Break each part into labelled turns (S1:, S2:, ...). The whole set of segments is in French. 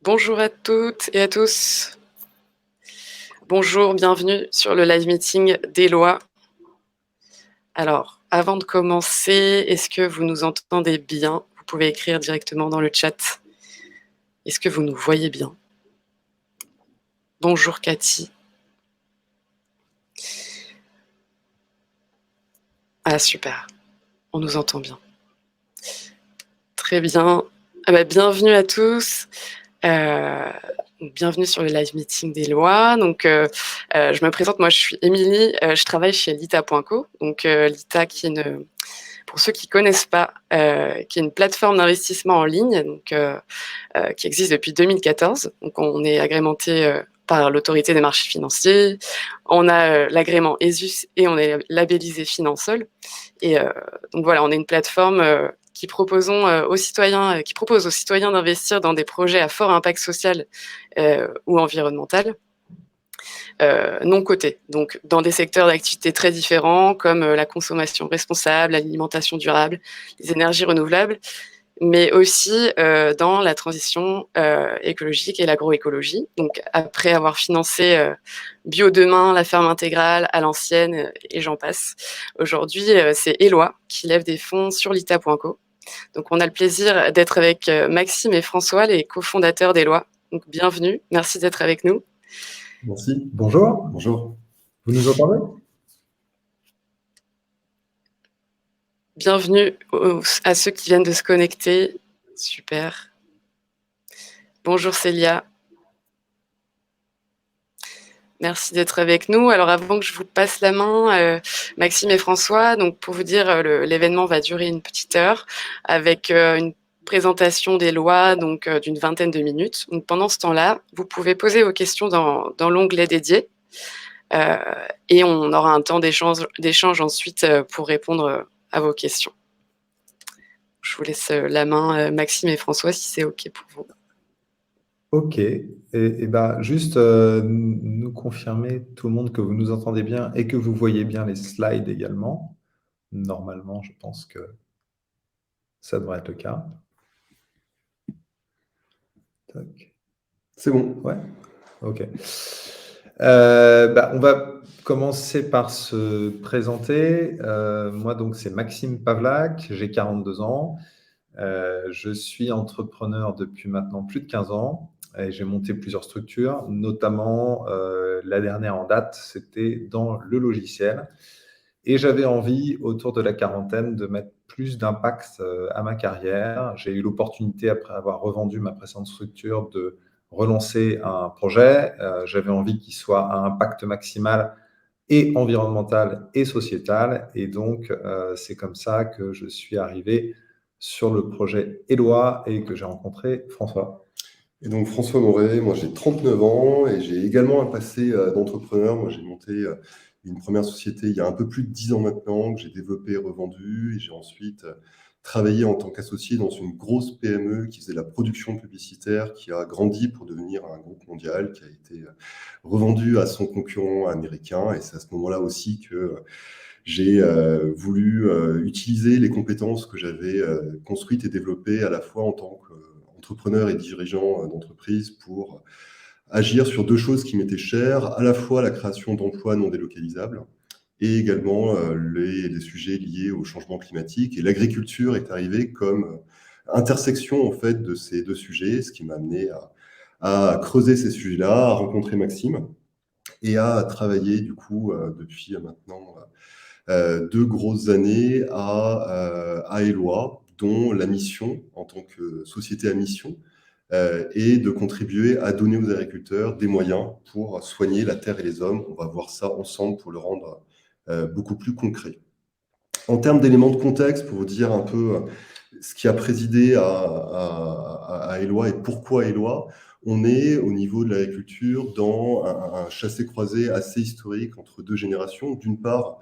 S1: Bonjour à toutes et à tous. Bonjour, bienvenue sur le live meeting d'Éloi. Alors, avant de commencer, est-ce que vous nous entendez bien? Vous pouvez écrire directement dans le chat. Est-ce que vous nous voyez bien? Bonjour Cathy. Ah super, on nous entend bien. Très bien. Bienvenue à tous. Bienvenue sur le live meeting d'Éloi. Je me présente, moi je suis Émilie, je travaille chez Lita.co. Lita qui est pour ceux qui ne connaissent pas, qui est une plateforme d'investissement en ligne qui existe depuis 2014. Donc on est agrémenté par l'autorité des marchés financiers, on a l'agrément ESUS et on est labellisé Finansol. Donc voilà, on est une plateforme qui propose aux citoyens d'investir dans des projets à fort impact social ou environnemental. Non cotés, donc dans des secteurs d'activité très différents comme la consommation responsable, l'alimentation durable, les énergies renouvelables, mais aussi dans la transition écologique et l'agroécologie. Donc après avoir financé Bio Demain, la ferme intégrale, à l'ancienne et j'en passe, aujourd'hui c'est Éloi qui lève des fonds sur lita.co. Donc on a le plaisir d'être avec Maxime et François, les cofondateurs d'Éloi. Donc bienvenue, merci d'être avec nous.
S2: Merci. Bonjour. Bonjour. Vous nous entendez?
S1: Bienvenue à ceux qui viennent de se connecter. Super. Bonjour Célia. Merci d'être avec nous. Alors avant que je vous passe la main, Maxime et François, donc pour vous dire, l'événement va durer une petite heure avec une présentation des lois d'une vingtaine de minutes. Donc pendant ce temps-là, vous pouvez poser vos questions dans l'onglet dédié et on aura un temps d'échange ensuite pour répondre à vos questions. Je vous laisse la main, Maxime et François, si c'est OK pour vous.
S2: OK. Juste nous confirmer, tout le monde, que vous nous entendez bien et que vous voyez bien les slides également. Normalement, je pense que ça devrait être le cas. Tac. C'est bon? Ouais. OK. On va commencer par se présenter. Moi, donc, c'est Maxime Pavlak, j'ai 42 ans. Je suis entrepreneur depuis maintenant plus de 15 ans et j'ai monté plusieurs structures, notamment la dernière en date, c'était dans le logiciel. Et j'avais envie, autour de la quarantaine, de mettre plus d'impact à ma carrière. J'ai eu l'opportunité, après avoir revendu ma précédente structure, de relancer un projet. J'avais envie qu'il soit à impact maximal et environnemental et sociétal. Et donc, c'est comme ça que je suis arrivé sur le projet Éloi et que j'ai rencontré François.
S3: Et donc François Moré, moi j'ai 39 ans et j'ai également un passé d'entrepreneur. Moi j'ai monté une première société il y a un peu plus de 10 ans maintenant, que j'ai développé et revendu. Et j'ai ensuite travaillé en tant qu'associé dans une grosse PME qui faisait la production publicitaire, qui a grandi pour devenir un groupe mondial, qui a été revendu à son concurrent américain. Et c'est à ce moment-là aussi que j'ai voulu utiliser les compétences que j'avais construites et développées à la fois en tant qu'entrepreneur et dirigeant d'entreprise pour agir sur deux choses qui m'étaient chères, à la fois la création d'emplois non délocalisables et également les sujets liés au changement climatique. Et l'agriculture est arrivée comme intersection en fait de ces deux sujets, ce qui m'a amené à creuser ces sujets-là, à rencontrer Maxime et à travailler du coup depuis maintenant 2 grosses années à Éloi, dont la mission, en tant que société à mission, est de contribuer à donner aux agriculteurs des moyens pour soigner la terre et les hommes. On va voir ça ensemble pour le rendre beaucoup plus concret. En termes d'éléments de contexte, pour vous dire un peu ce qui a présidé à Éloi et pourquoi Éloi, on est au niveau de l'agriculture dans un chassé-croisé assez historique entre deux générations. D'une part,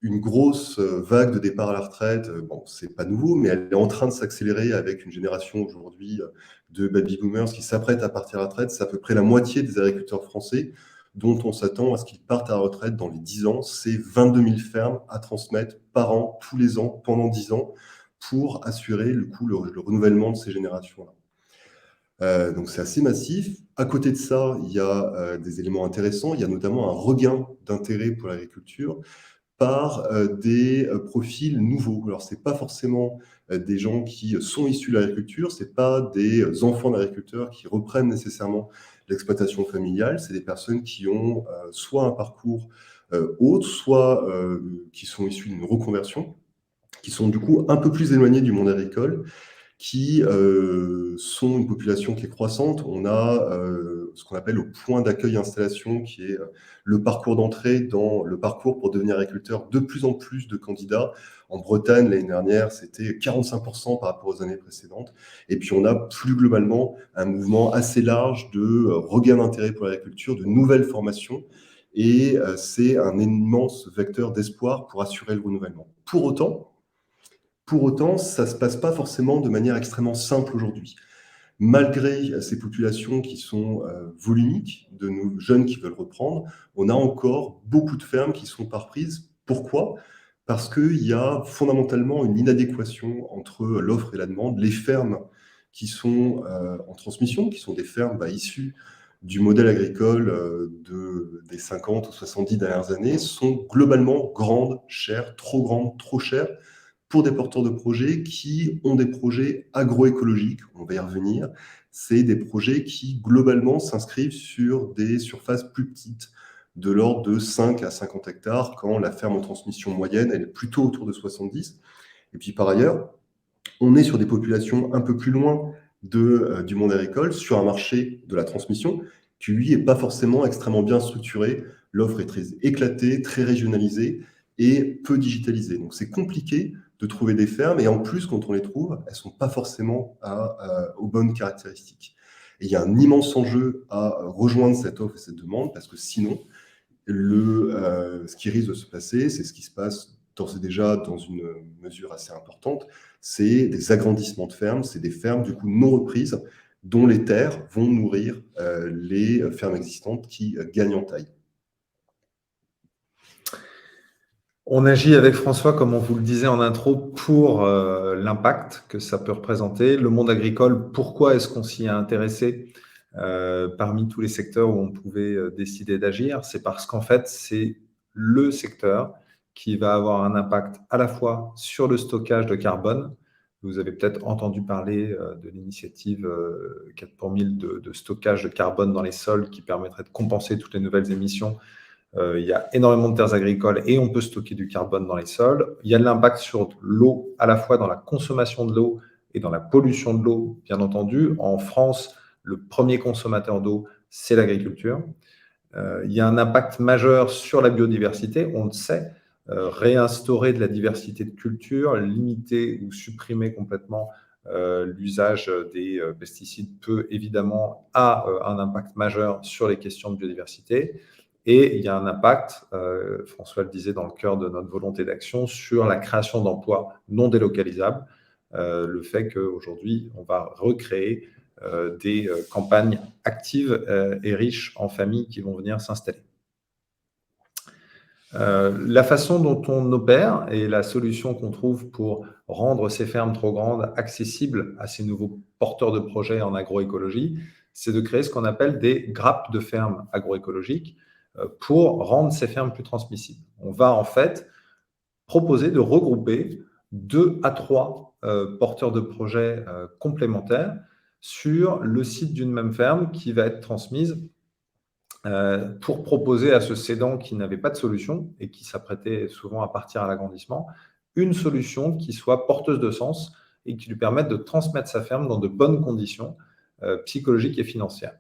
S3: une grosse vague de départ à la retraite, bon, c'est pas nouveau, mais elle est en train de s'accélérer avec une génération aujourd'hui de baby-boomers qui s'apprêtent à partir à la retraite. C'est à peu près la moitié des agriculteurs français dont on s'attend à ce qu'ils partent à la retraite dans les 10 ans. C'est 22 000 fermes à transmettre par an, tous les ans, pendant 10 ans, pour assurer le renouvellement de ces générations-là. Donc c'est assez massif. À côté de ça, il y a des éléments intéressants. Il y a notamment un regain d'intérêt pour l'agriculture par des profils nouveaux. Alors, ce n'est pas forcément des gens qui sont issus de l'agriculture, ce n'est pas des enfants d'agriculteurs qui reprennent nécessairement l'exploitation familiale, c'est des personnes qui ont soit un parcours autre, soit qui sont issus d'une reconversion, qui sont du coup un peu plus éloignés du monde agricole, qui sont une population qui est croissante. On a ce qu'on appelle le point d'accueil-installation, qui est le parcours d'entrée dans le parcours pour devenir agriculteur. De plus en plus de candidats. En Bretagne, l'année dernière, c'était 45% par rapport aux années précédentes. Et puis, on a plus globalement un mouvement assez large de regain d'intérêt pour l'agriculture, de nouvelles formations. Et c'est un immense vecteur d'espoir pour assurer le renouvellement. Pour autant, ça ne se passe pas forcément de manière extrêmement simple aujourd'hui. Malgré ces populations qui sont volumiques, de nos jeunes qui veulent reprendre, on a encore beaucoup de fermes qui sont pas reprises. Pourquoi ? Parce qu'il y a fondamentalement une inadéquation entre l'offre et la demande. Les fermes qui sont en transmission, qui sont des fermes issues du modèle agricole des 50 ou 70 dernières années, sont globalement grandes, chères, trop chères, pour des porteurs de projets qui ont des projets agroécologiques, on va y revenir. C'est des projets qui, globalement, s'inscrivent sur des surfaces plus petites, de l'ordre de 5 à 50 hectares, quand la ferme en transmission moyenne, elle est plutôt autour de 70. Et puis, par ailleurs, on est sur des populations un peu plus loin du monde agricole, sur un marché de la transmission, qui, lui, n'est pas forcément extrêmement bien structuré. L'offre est très éclatée, très régionalisée et peu digitalisée. Donc, c'est compliqué de trouver des fermes, et en plus, quand on les trouve, elles ne sont pas forcément aux bonnes caractéristiques. Et il y a un immense enjeu à rejoindre cette offre et cette demande, parce que sinon, ce qui risque de se passer, c'est ce qui se passe d'ores et déjà dans une mesure assez importante, c'est des agrandissements de fermes, c'est des fermes du coup non reprises, dont les terres vont nourrir les fermes existantes qui gagnent en taille.
S2: On agit avec François, comme on vous le disait en intro, pour l'impact que ça peut représenter. Le monde agricole, pourquoi est-ce qu'on s'y est intéressé parmi tous les secteurs où on pouvait décider d'agir? C'est parce qu'en fait, c'est le secteur qui va avoir un impact à la fois sur le stockage de carbone. Vous avez peut-être entendu parler de l'initiative 4 pour 1000 de stockage de carbone dans les sols qui permettrait de compenser toutes les nouvelles émissions. Il y a énormément de terres agricoles et on peut stocker du carbone dans les sols. Il y a de l'impact sur l'eau, à la fois dans la consommation de l'eau et dans la pollution de l'eau, bien entendu. En France, le premier consommateur d'eau, c'est l'agriculture. Il y a un impact majeur sur la biodiversité, on le sait. Réinstaurer de la diversité de culture, limiter ou supprimer complètement l'usage des pesticides peut évidemment avoir un impact majeur sur les questions de biodiversité. Et il y a un impact, François le disait dans le cœur de notre volonté d'action, sur la création d'emplois non délocalisables. Le fait qu'aujourd'hui, on va recréer des campagnes actives et riches en familles qui vont venir s'installer. La façon dont on opère et la solution qu'on trouve pour rendre ces fermes trop grandes accessibles à ces nouveaux porteurs de projets en agroécologie, c'est de créer ce qu'on appelle des grappes de fermes agroécologiques pour rendre ces fermes plus transmissibles. On va en fait proposer de regrouper 2 à 3 porteurs de projets complémentaires sur le site d'une même ferme qui va être transmise pour proposer à ce cédant qui n'avait pas de solution et qui s'apprêtait souvent à partir à l'agrandissement, une solution qui soit porteuse de sens et qui lui permette de transmettre sa ferme dans de bonnes conditions psychologiques et financières.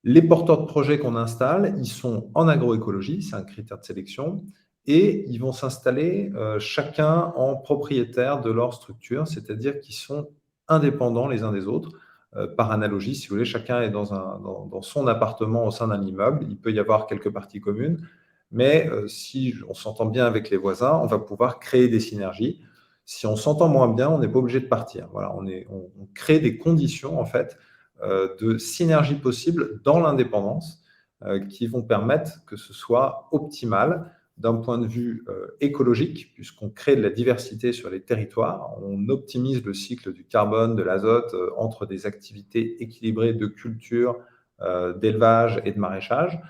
S2: Les porteurs de projets qu'on installe, ils sont en agroécologie, c'est un critère de sélection, et ils vont s'installer chacun en propriétaire de leur structure, c'est-à-dire qu'ils sont indépendants les uns des autres. Par analogie, si vous voulez, chacun est dans son appartement au sein d'un immeuble. Il peut y avoir quelques parties communes, mais si on s'entend bien avec les voisins, on va pouvoir créer des synergies. Si on s'entend moins bien, on n'est pas obligé de partir. Voilà, on crée des conditions en fait de synergie possible dans l'indépendance qui vont permettre que ce soit optimal d'un point de vue écologique, puisqu'on crée de la diversité sur les territoires, on optimise le cycle du carbone, de l'azote entre des activités équilibrées de culture, d'élevage et de maraîchage.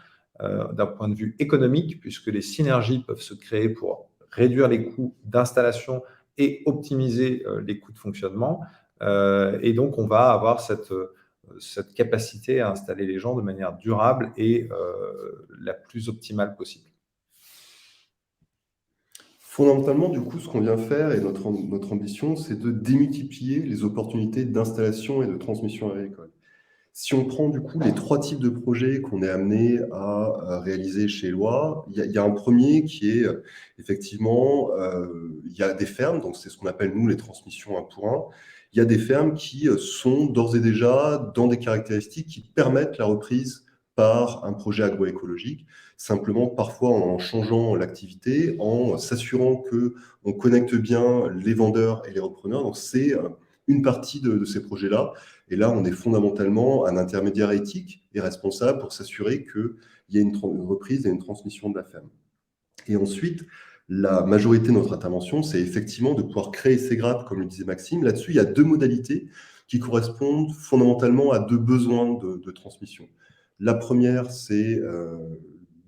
S2: D'un point de vue économique, puisque les synergies peuvent se créer pour réduire les coûts d'installation et optimiser les coûts de fonctionnement. Et donc, on va avoir cette capacité à installer les gens de manière durable et la plus optimale possible.
S3: Fondamentalement, du coup, ce qu'on vient faire et notre ambition, c'est de démultiplier les opportunités d'installation et de transmission agricole. Si on prend du coup les 3 types de projets qu'on est amené à réaliser chez Eloi, il y a un premier qui est effectivement, il y a des fermes, donc c'est ce qu'on appelle nous les transmissions 1 pour 1. Il y a des fermes qui sont d'ores et déjà dans des caractéristiques qui permettent la reprise par un projet agroécologique, simplement parfois en changeant l'activité, en s'assurant qu'on connecte bien les vendeurs et les repreneurs. Donc c'est une partie de ces projets-là. Et là, on est fondamentalement un intermédiaire éthique et responsable pour s'assurer qu'il y ait une reprise et une transmission de la ferme. Et ensuite, la majorité de notre intervention, c'est effectivement de pouvoir créer ces grappes, comme le disait Maxime. Là-dessus, il y a 2 modalités qui correspondent fondamentalement à 2 besoins de transmission. La première, c'est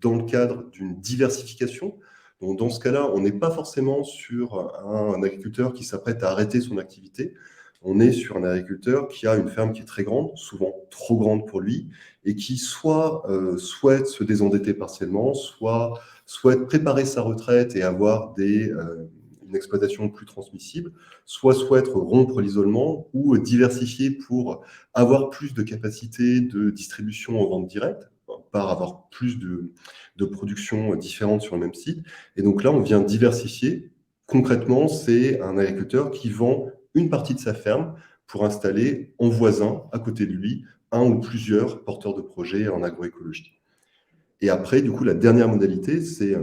S3: dans le cadre d'une diversification. Donc, dans ce cas-là, on n'est pas forcément sur un agriculteur qui s'apprête à arrêter son activité. On est sur un agriculteur qui a une ferme qui est très grande, souvent trop grande pour lui, et qui soit souhaite se désendetter partiellement, soit souhaite préparer sa retraite et avoir une exploitation plus transmissible, soit souhaite rompre l'isolement ou diversifier pour avoir plus de capacité de distribution en vente directe, par avoir plus de production différente sur le même site. Et donc là, on vient diversifier. Concrètement, c'est un agriculteur qui vend une partie de sa ferme pour installer en voisin, à côté de lui, un ou plusieurs porteurs de projets en agroécologie. Et après, du coup, la dernière modalité, c'est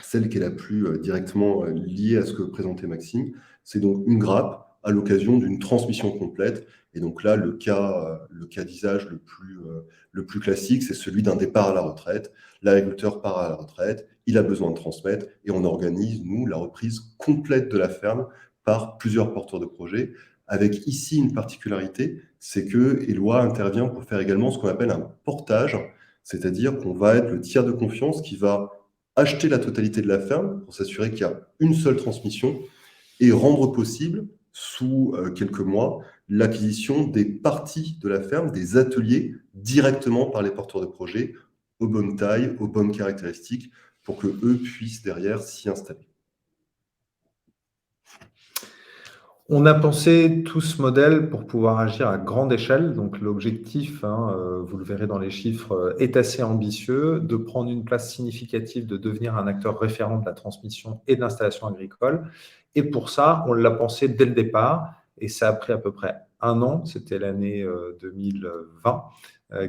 S3: celle qui est la plus directement liée à ce que présentait Maxime. C'est donc une grappe à l'occasion d'une transmission complète. Et donc là, le cas d'usage le plus classique, c'est celui d'un départ à la retraite. L'agriculteur part à la retraite, il a besoin de transmettre et on organise, nous, la reprise complète de la ferme par plusieurs porteurs de projets, avec ici une particularité, c'est que Eloi intervient pour faire également ce qu'on appelle un portage, c'est-à-dire qu'on va être le tiers de confiance qui va acheter la totalité de la ferme pour s'assurer qu'il y a une seule transmission et rendre possible, sous quelques mois, l'acquisition des parties de la ferme, des ateliers, directement par les porteurs de projets, aux bonnes tailles, aux bonnes caractéristiques, pour qu'eux puissent derrière s'y installer.
S2: On a pensé tout ce modèle pour pouvoir agir à grande échelle. Donc l'objectif, vous le verrez dans les chiffres, est assez ambitieux, de prendre une place significative, de devenir un acteur référent de la transmission et de l'installation agricole. Et pour ça, on l'a pensé dès le départ, et ça a pris à peu près 1 an, c'était l'année 2020,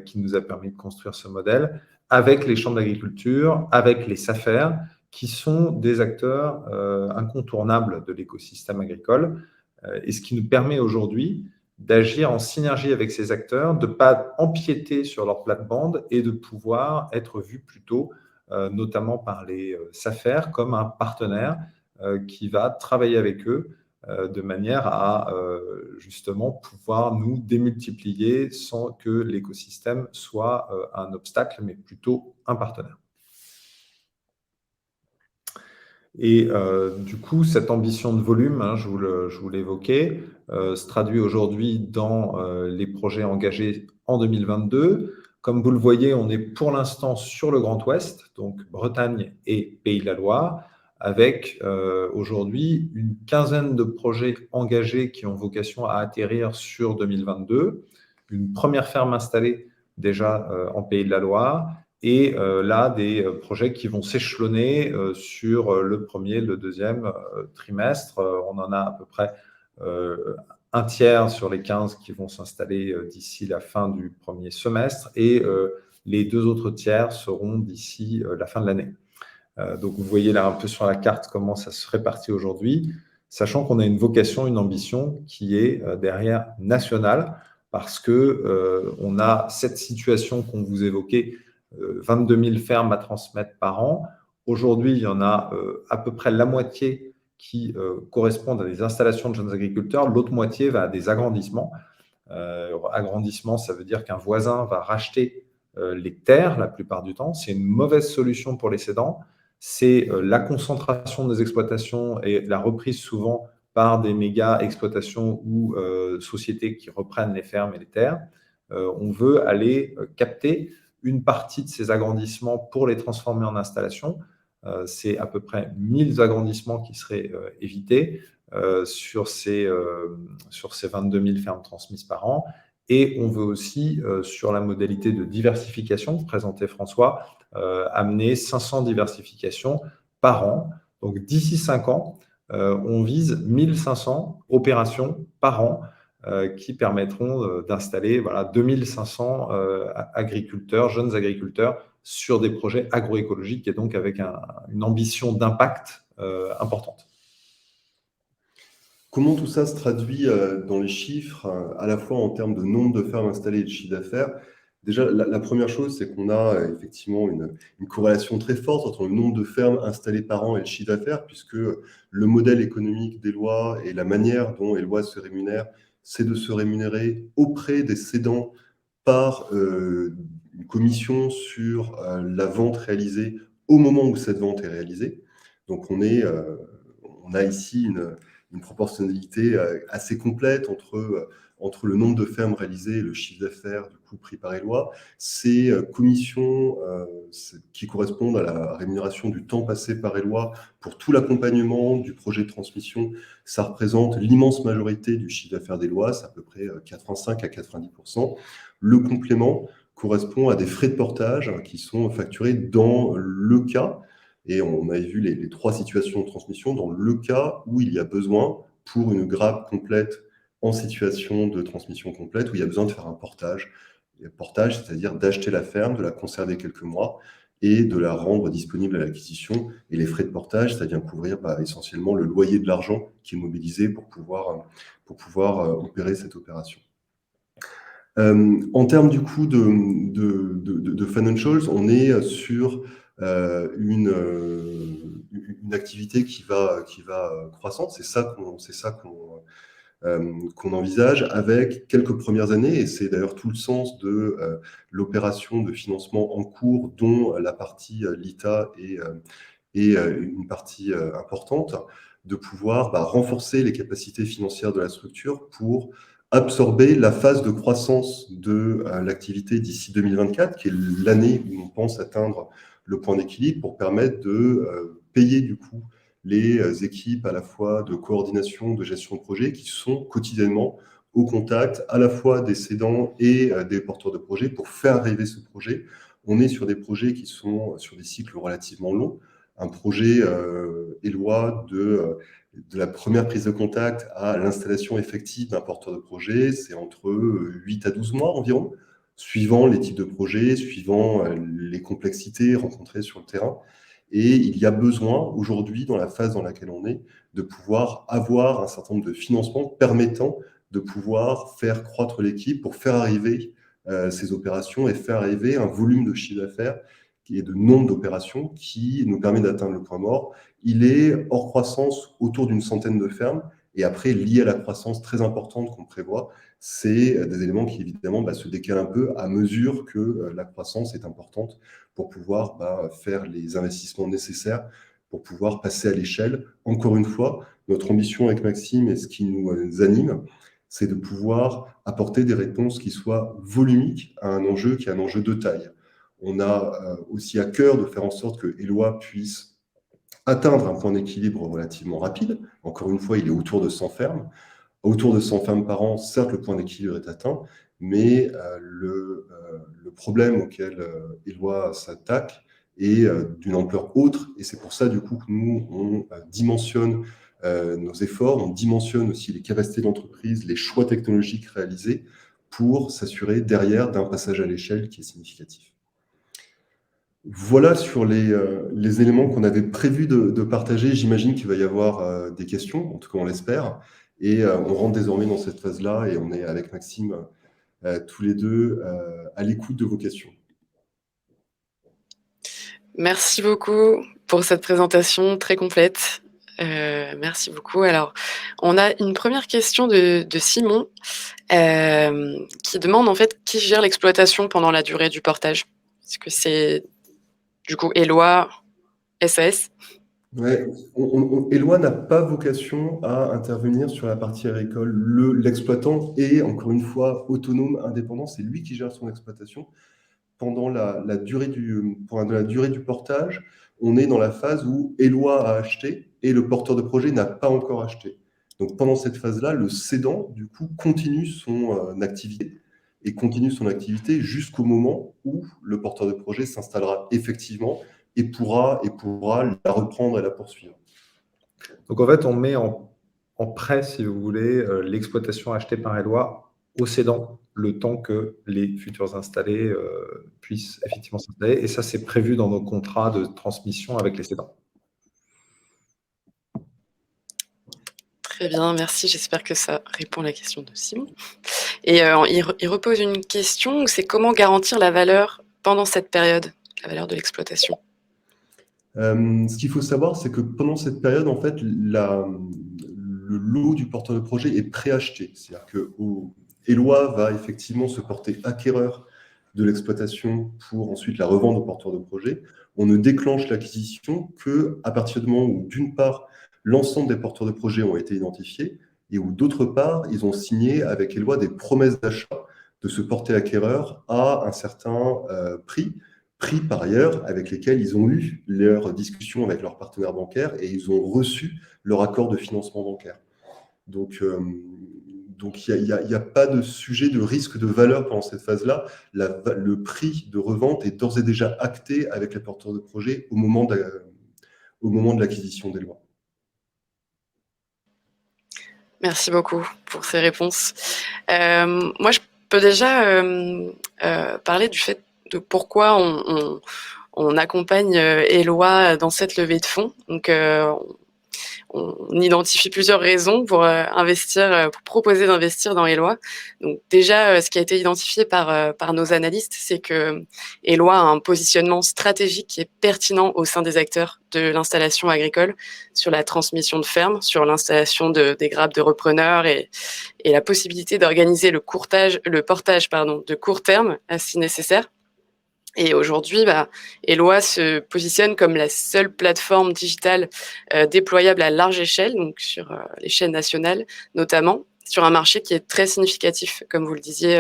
S2: qui nous a permis de construire ce modèle, avec les chambres d'agriculture, avec les SAFER, qui sont des acteurs incontournables de l'écosystème agricole. Et ce qui nous permet aujourd'hui d'agir en synergie avec ces acteurs, de ne pas empiéter sur leur plate-bande et de pouvoir être vu plutôt, notamment par les SAFER, comme un partenaire qui va travailler avec eux de manière à justement pouvoir nous démultiplier sans que l'écosystème soit un obstacle, mais plutôt un partenaire. Et du coup, cette ambition de volume, je vous l'évoquais, se traduit aujourd'hui dans les projets engagés en 2022. Comme vous le voyez, on est pour l'instant sur le Grand Ouest, donc Bretagne et Pays de la Loire, avec aujourd'hui une quinzaine de projets engagés qui ont vocation à atterrir sur 2022. Une première ferme installée déjà en Pays de la Loire, et là, des projets qui vont s'échelonner sur le premier, le deuxième trimestre. On en a à peu près un tiers sur les 15 qui vont s'installer d'ici la fin du premier semestre, et les 2 autres tiers seront d'ici la fin de l'année. Donc, vous voyez là un peu sur la carte comment ça se répartit aujourd'hui, sachant qu'on a une vocation, une ambition qui est derrière nationale, parce qu'on a cette situation qu'on vous évoquait, 22 000 fermes à transmettre par an. Aujourd'hui, il y en a à peu près la moitié qui correspondent à des installations de jeunes agriculteurs. L'autre moitié va à des agrandissements. Agrandissement, ça veut dire qu'un voisin va racheter les terres la plupart du temps. C'est une mauvaise solution pour les cédants. C'est la concentration des exploitations et la reprise souvent par des méga exploitations ou sociétés qui reprennent les fermes et les terres. On veut aller capter une partie de ces agrandissements pour les transformer en installations. C'est à peu près 1000 agrandissements qui seraient évités sur ces 22 000 fermes transmises par an. Et on veut aussi, sur la modalité de diversification que présentait François, amener 500 diversifications par an. Donc d'ici 5 ans, on vise 1500 opérations par an qui permettront d'installer 2500 agriculteurs, jeunes agriculteurs, sur des projets agroécologiques et donc avec une ambition d'impact importante.
S3: Comment tout ça se traduit dans les chiffres, à la fois en termes de nombre de fermes installées et de chiffre d'affaires? Déjà, la première chose, c'est qu'on a effectivement une corrélation très forte entre le nombre de fermes installées par an et le chiffre d'affaires, puisque le modèle économique d'Eloi et la manière dont Eloi se rémunère, c'est de se rémunérer auprès des cédants par une commission sur la vente réalisée au moment où cette vente est réalisée. Donc on a ici une proportionnalité assez complète entre le nombre de fermes réalisées et le chiffre d'affaires du coup pris par Eloi. Ces commissions qui correspondent à la rémunération du temps passé par Eloi pour tout l'accompagnement du projet de transmission, ça représente l'immense majorité du chiffre d'affaires d'Eloi, c'est à peu près 85 à 90%. Le complément correspond à des frais de portage qui sont facturés dans le cas, et on avait vu les 3 situations de transmission, dans le cas où il y a besoin, pour une grappe complète en situation de transmission complète, où il y a besoin de faire un portage. Et portage, c'est-à-dire d'acheter la ferme, de la conserver quelques mois et de la rendre disponible à l'acquisition. Et les frais de portage, ça vient couvrir essentiellement le loyer de l'argent qui est mobilisé pour pouvoir opérer cette opération. En termes du coup de financials, on est sur une activité qui va croissante. C'est ça qu'on envisage avec quelques premières années, et c'est d'ailleurs tout le sens de l'opération de financement en cours, dont la partie LITA est une partie importante, de pouvoir renforcer les capacités financières de la structure pour absorber la phase de croissance de l'activité d'ici 2024, qui est l'année où on pense atteindre le point d'équilibre, pour permettre de payer du coup les équipes à la fois de coordination, de gestion de projet, qui sont quotidiennement au contact à la fois des cédants et des porteurs de projets pour faire arriver ce projet. On est sur des projets qui sont sur des cycles relativement longs. Un projet Eloi de la première prise de contact à l'installation effective d'un porteur de projet, c'est entre 8 à 12 mois environ, suivant les types de projets, suivant les complexités rencontrées sur le terrain. Et il y a besoin aujourd'hui, dans la phase dans laquelle on est, de pouvoir avoir un certain nombre de financements permettant de pouvoir faire croître l'équipe pour faire arriver ces opérations et faire arriver un volume de chiffre d'affaires et de nombre d'opérations qui nous permet d'atteindre le point mort. Il est hors croissance autour d'une centaine de fermes, et après, lié à la croissance très importante qu'on prévoit, c'est des éléments qui évidemment se décalent un peu à mesure que la croissance est importante pour pouvoir faire les investissements nécessaires pour pouvoir passer à l'échelle. Encore une fois, notre ambition avec Maxime et ce qui nous anime, c'est de pouvoir apporter des réponses qui soient volumiques à un enjeu qui est un enjeu de taille. On a aussi à cœur de faire en sorte que Eloi puisse atteindre un point d'équilibre relativement rapide. Encore une fois, il est autour de 100 fermes. Autour de 100 fermes par an, certes, le point d'équilibre est atteint, mais le problème auquel Eloi s'attaque est d'une ampleur autre, et c'est pour ça du coup que nous, on dimensionne nos efforts, on dimensionne aussi les capacités d'entreprise, les choix technologiques réalisés pour s'assurer derrière d'un passage à l'échelle qui est significatif. Voilà sur les éléments qu'on avait prévu de partager. J'imagine qu'il va y avoir des questions, en tout cas on l'espère, et on rentre désormais dans cette phase-là, et on est avec Maxime tous les deux à l'écoute de vos questions.
S1: Merci beaucoup pour cette présentation très complète. Merci beaucoup. Alors, on a une première question de Simon qui demande en fait qui gère l'exploitation pendant la durée du portage. Est-ce que c'est du coup Eloi, SAS?
S3: Ouais, Eloi n'a pas vocation à intervenir sur la partie agricole. L'exploitant est, encore une fois, autonome, indépendant. C'est lui qui gère son exploitation. Pendant la durée pendant la durée du portage, on est dans la phase où Eloi a acheté et le porteur de projet n'a pas encore acheté. Donc pendant cette phase-là, le cédant, du coup, continue son activité et continue son activité jusqu'au moment où le porteur de projet s'installera effectivement et pourra la reprendre et la poursuivre.
S2: Donc, en fait, on met en prêt, si vous voulez, l'exploitation achetée par Eloi au cédant, le temps que les futurs installés puissent effectivement s'installer. Et ça, c'est prévu dans nos contrats de transmission avec les cédants.
S1: Très bien, merci. J'espère que ça répond à la question de Simon. Et il repose une question, c'est comment garantir la valeur pendant cette période, la valeur de l'exploitation?
S3: Ce qu'il faut savoir, c'est que pendant cette période, en fait, le lot du porteur de projet est préacheté. C'est-à-dire que Eloi va effectivement se porter acquéreur de l'exploitation pour ensuite la revendre au porteur de projet. On ne déclenche l'acquisition qu'à partir du moment où, d'une part, l'ensemble des porteurs de projet ont été identifiés et où, d'autre part, ils ont signé avec Eloi des promesses d'achat de se porter acquéreur à un certain prix par ailleurs avec lesquels ils ont eu leurs discussions avec leurs partenaires bancaires et ils ont reçu leur accord de financement bancaire. Donc, il n'y a pas de sujet de risque de valeur pendant cette phase-là. Le prix de revente est d'ores et déjà acté avec les porteurs de projet au moment de l'acquisition des lois.
S1: Merci beaucoup pour ces réponses. Moi, je peux déjà parler du fait de pourquoi on accompagne Eloi dans cette levée de fonds. Donc, on identifie plusieurs raisons pour investir, pour proposer d'investir dans Eloi. Donc déjà, ce qui a été identifié par nos analystes, c'est que Eloi a un positionnement stratégique qui est pertinent au sein des acteurs de l'installation agricole, sur la transmission de fermes, sur l'installation des grappes de repreneurs et la possibilité d'organiser le portage de court terme si nécessaire. Et aujourd'hui, Eloi se positionne comme la seule plateforme digitale déployable à large échelle, donc sur l'échelle nationale notamment, sur un marché qui est très significatif, comme vous le disiez,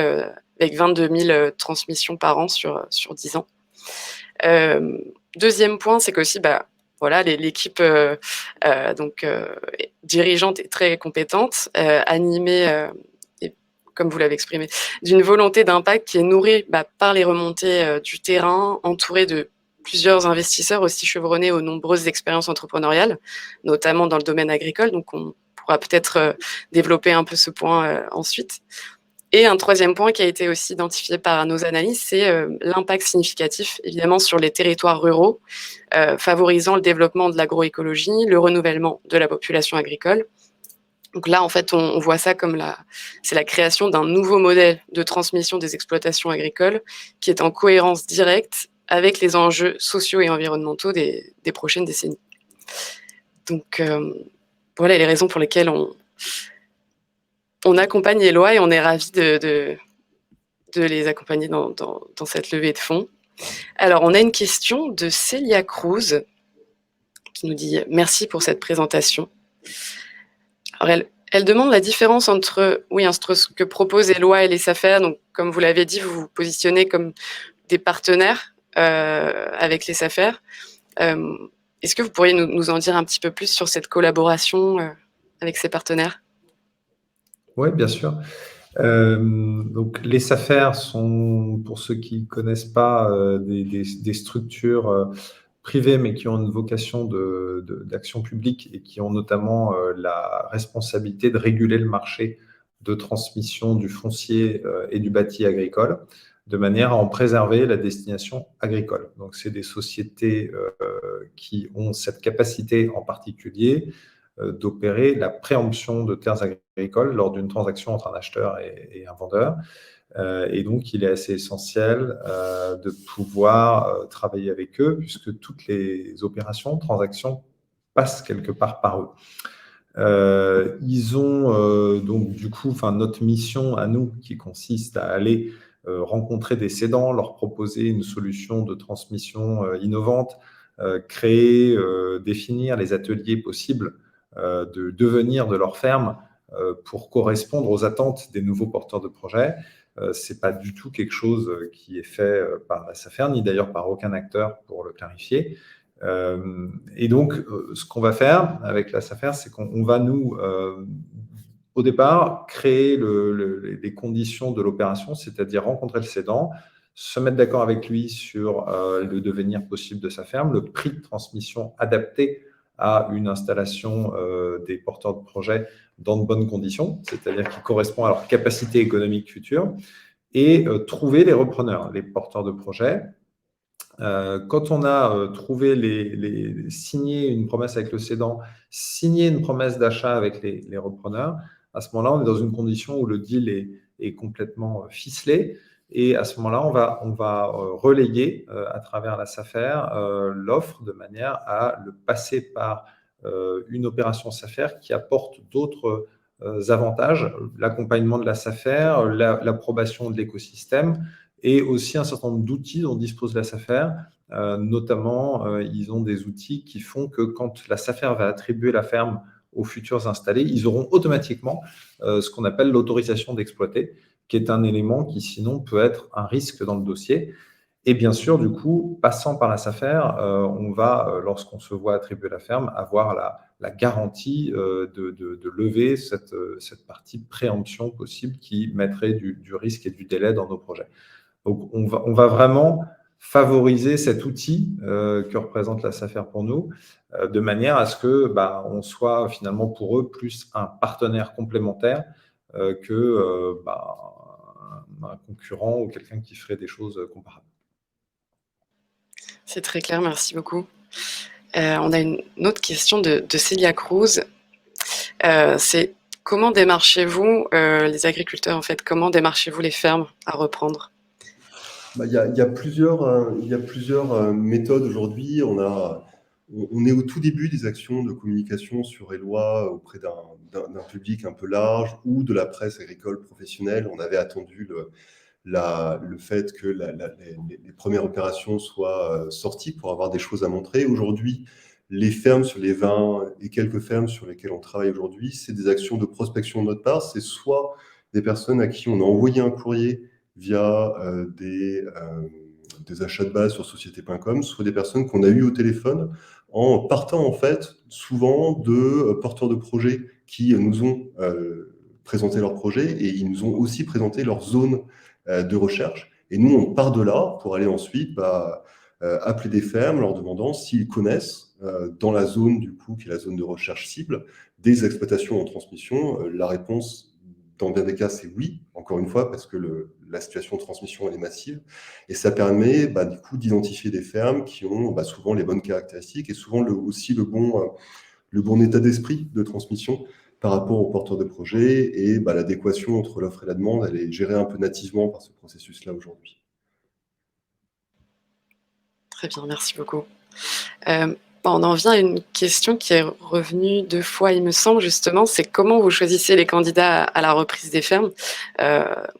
S1: avec 22 000 transmissions par an sur 10 ans. Deuxième point, c'est qu'aussi, voilà, l'équipe dirigeante est très compétente, animée comme vous l'avez exprimé, d'une volonté d'impact qui est nourrie par les remontées du terrain, entourée de plusieurs investisseurs aussi chevronnés aux nombreuses expériences entrepreneuriales, notamment dans le domaine agricole. Donc, on pourra peut-être développer un peu ce point ensuite. Et un troisième point qui a été aussi identifié par nos analyses, c'est l'impact significatif, évidemment, sur les territoires ruraux, favorisant le développement de l'agroécologie, le renouvellement de la population agricole. Donc là, en fait, on voit ça comme c'est la création d'un nouveau modèle de transmission des exploitations agricoles qui est en cohérence directe avec les enjeux sociaux et environnementaux des prochaines décennies. Donc, voilà les raisons pour lesquelles on accompagne Eloi et on est ravis de les accompagner dans cette levée de fonds. Alors, on a une question de Célia Cruz qui nous dit « Merci pour cette présentation ». Alors, elle demande la différence entre ce que proposent Eloi et les SAFER. Donc, comme vous l'avez dit, vous vous positionnez comme des partenaires avec les SAFER. Est-ce que vous pourriez nous en dire un petit peu plus sur cette collaboration avec ces partenaires?
S2: Oui, bien sûr. Donc, les SAFER sont, pour ceux qui ne connaissent pas, des structures privées, mais qui ont une vocation d'action publique et qui ont notamment la responsabilité de réguler le marché de transmission du foncier et du bâti agricole, de manière à en préserver la destination agricole. Donc, c'est des sociétés qui ont cette capacité en particulier d'opérer la préemption de terres agricoles lors d'une transaction entre un acheteur et un vendeur. Et donc, il est assez essentiel de pouvoir travailler avec eux, puisque toutes les opérations, transactions, passent quelque part par eux. Ils ont donc du coup, notre mission à nous, qui consiste à aller rencontrer des cédants, leur proposer une solution de transmission innovante, créer, définir les ateliers possibles de devenir de leur ferme pour correspondre aux attentes des nouveaux porteurs de projets. C'est pas du tout quelque chose qui est fait par la SAFER, ni d'ailleurs par aucun acteur, pour le clarifier. Et donc, ce qu'on va faire avec la SAFER, c'est qu'on va nous, au départ, créer les conditions de l'opération, c'est-à-dire rencontrer le cédant, se mettre d'accord avec lui sur le devenir possible de sa ferme, le prix de transmission adapté à une installation des porteurs de projets dans de bonnes conditions, c'est-à-dire qui correspond à leur capacité économique future, et trouver les repreneurs, les porteurs de projets. Quand on a trouvé signé une promesse avec le cédant, signé une promesse d'achat avec les repreneurs, à ce moment-là, on est dans une condition où le deal est complètement ficelé. Et à ce moment-là, on va relayer à travers la SAFER l'offre de manière à le passer par une opération SAFER qui apporte d'autres avantages, l'accompagnement de la SAFER, l'approbation de l'écosystème, et aussi un certain nombre d'outils dont dispose la SAFER. Notamment, ils ont des outils qui font que quand la SAFER va attribuer la ferme aux futurs installés, ils auront automatiquement ce qu'on appelle l'autorisation d'exploiter, qui est un élément qui sinon peut être un risque dans le dossier. Et bien sûr, du coup, passant par la SAFER, on va, lorsqu'on se voit attribuer la ferme, avoir la garantie de lever cette partie préemption possible qui mettrait du risque et du délai dans nos projets. Donc, on va vraiment favoriser cet outil que représente la SAFER pour nous, de manière à ce que on soit finalement pour eux plus un partenaire complémentaire que un concurrent ou quelqu'un qui ferait des choses comparables.
S1: C'est très clair, merci beaucoup. On a une autre question de Célia Cruz. C'est comment démarchez-vous les agriculteurs, en fait, comment démarchez-vous les fermes à reprendre?
S3: Il y a plusieurs méthodes aujourd'hui. On est au tout début des actions de communication sur Eloi auprès d'un public un peu large ou de la presse agricole professionnelle. On avait attendu le fait que les premières opérations soient sorties pour avoir des choses à montrer. Aujourd'hui, les fermes sur les 20 et quelques fermes sur lesquelles on travaille aujourd'hui, c'est des actions de prospection de notre part. C'est soit des personnes à qui on a envoyé un courrier via des achats de base sur société.com, soit des personnes qu'on a eues au téléphone en partant en fait souvent de porteurs de projets qui nous ont présenté leur projet et ils nous ont aussi présenté leur zone de recherche. Et nous, on part de là pour aller ensuite appeler des fermes leur demandant s'ils connaissent dans la zone du coup, qui est la zone de recherche cible, des exploitations en transmission. La réponse dans bien des cas, c'est oui, encore une fois, parce que la situation de transmission, elle est massive. Et ça permet du coup d'identifier des fermes qui ont souvent les bonnes caractéristiques et souvent aussi le bon état d'esprit de transmission par rapport aux porteurs de projets. Et l'adéquation entre l'offre et la demande, elle est gérée un peu nativement par ce processus-là aujourd'hui.
S1: Très bien, merci beaucoup. On en vient à une question qui est revenue 2 fois, il me semble, justement, c'est comment vous choisissez les candidats à la reprise des fermes?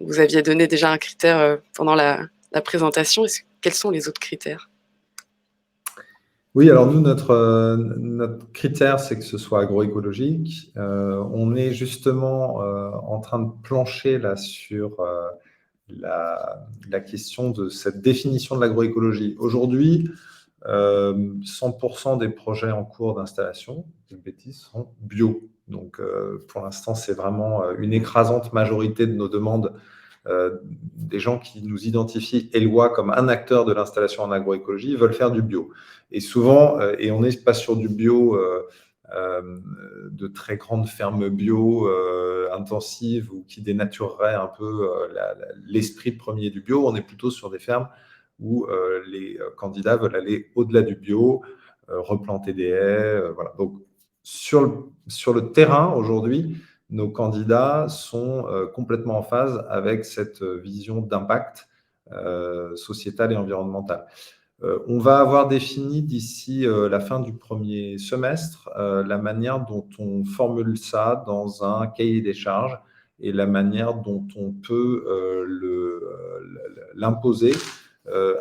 S1: Vous aviez donné déjà un critère pendant la présentation. Quels sont les autres critères?
S2: Oui, alors nous, notre critère, c'est que ce soit agroécologique. On est justement en train de plancher là sur la question de cette définition de l'agroécologie. Aujourd'hui, 100% des projets en cours d'installation, une bêtise, sont bio. Donc, pour l'instant, c'est vraiment une écrasante majorité de nos demandes, des gens qui nous identifient Eloi comme un acteur de l'installation en agroécologie veulent faire du bio. Et souvent, et on n'est pas sur du bio de très grandes fermes bio intensives ou qui dénatureraient un peu l'esprit premier du bio, on est plutôt sur des fermes où les candidats veulent aller au-delà du bio, replanter des haies. Voilà. Donc, sur le terrain, aujourd'hui, nos candidats sont complètement en phase avec cette vision d'impact sociétal et environnemental. On va avoir défini d'ici la fin du premier semestre la manière dont on formule ça dans un cahier des charges et la manière dont on peut l'imposer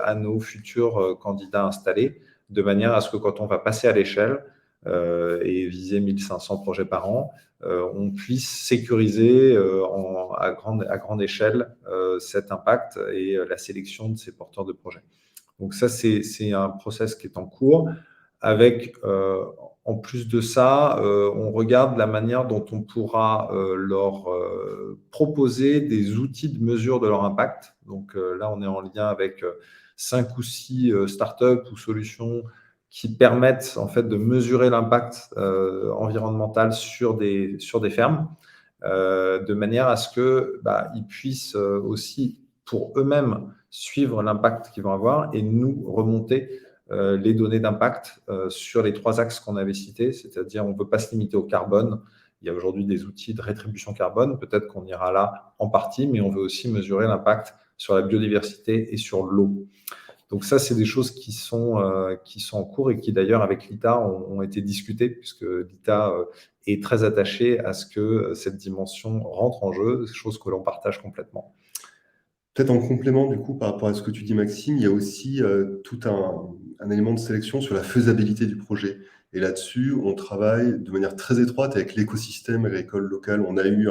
S2: à nos futurs candidats installés, de manière à ce que quand on va passer à l'échelle et viser 1500 projets par an, on puisse sécuriser à grande échelle cet impact et la sélection de ces porteurs de projets. Donc ça, c'est un process qui est en cours. Avec, en plus de ça, on regarde la manière dont on pourra leur proposer des outils de mesure de leur impact. Donc là, on est en lien avec 5 ou 6 startups ou solutions qui permettent en fait de mesurer l'impact environnemental sur des fermes, de manière à ce que ils puissent aussi pour eux-mêmes suivre l'impact qu'ils vont avoir et nous remonter les données d'impact sur les 3 axes qu'on avait cités, c'est-à-dire on ne peut pas se limiter au carbone. Il y a aujourd'hui des outils de rétribution carbone, peut-être qu'on ira là en partie, mais on veut aussi mesurer l'impact sur la biodiversité et sur l'eau. Donc ça, c'est des choses qui sont en cours et qui d'ailleurs avec l'ITA ont été discutées, puisque l'ITA est très attaché à ce que cette dimension rentre en jeu, chose que l'on partage complètement.
S3: Peut-être en complément, du coup, par rapport à ce que tu dis, Maxime, il y a aussi tout un élément de sélection sur la faisabilité du projet. Et là-dessus, on travaille de manière très étroite avec l'écosystème agricole local. On a eu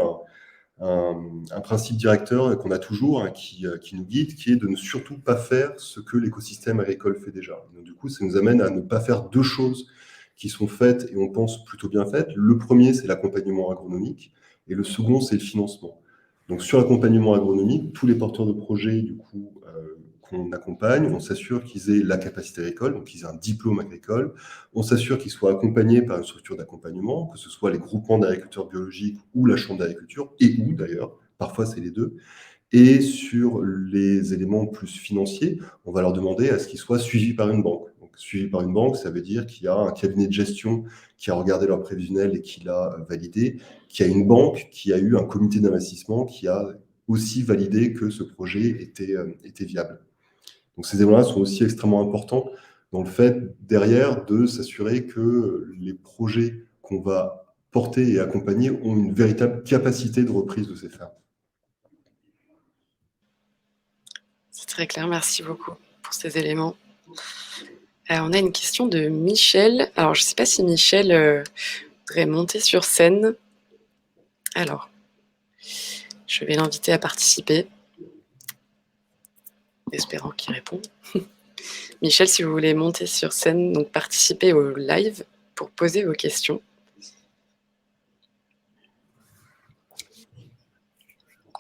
S3: un principe directeur qu'on a toujours, qui nous guide, qui est de ne surtout pas faire ce que l'écosystème agricole fait déjà. Donc, du coup, ça nous amène à ne pas faire 2 choses qui sont faites et on pense plutôt bien faites. Le premier, c'est l'accompagnement agronomique et le second, c'est le financement. Donc, sur l'accompagnement agronomique, tous les porteurs de projets, du coup, qu'on accompagne, on s'assure qu'ils aient la capacité agricole, donc qu'ils aient un diplôme agricole. On s'assure qu'ils soient accompagnés par une structure d'accompagnement, que ce soit les groupements d'agriculteurs biologiques ou la chambre d'agriculture, et ou d'ailleurs, parfois c'est les deux. Et sur les éléments plus financiers, on va leur demander à ce qu'ils soient suivis par une banque. Donc, suivi par une banque, ça veut dire qu'il y a un cabinet de gestion qui a regardé leur prévisionnel et qui l'a validé, qu'il y a une banque qui a eu un comité d'investissement qui a aussi validé que ce projet était viable. Donc ces éléments-là sont aussi extrêmement importants dans le fait derrière de s'assurer que les projets qu'on va porter et accompagner ont une véritable capacité de reprise de ces fermes.
S1: C'est très clair, merci beaucoup pour ces éléments. On a une question de Michel. Alors, je ne sais pas si Michel voudrait monter sur scène. Alors, je vais l'inviter à participer, espérant qu'il réponde. Michel, si vous voulez monter sur scène, donc participer au live pour poser vos questions.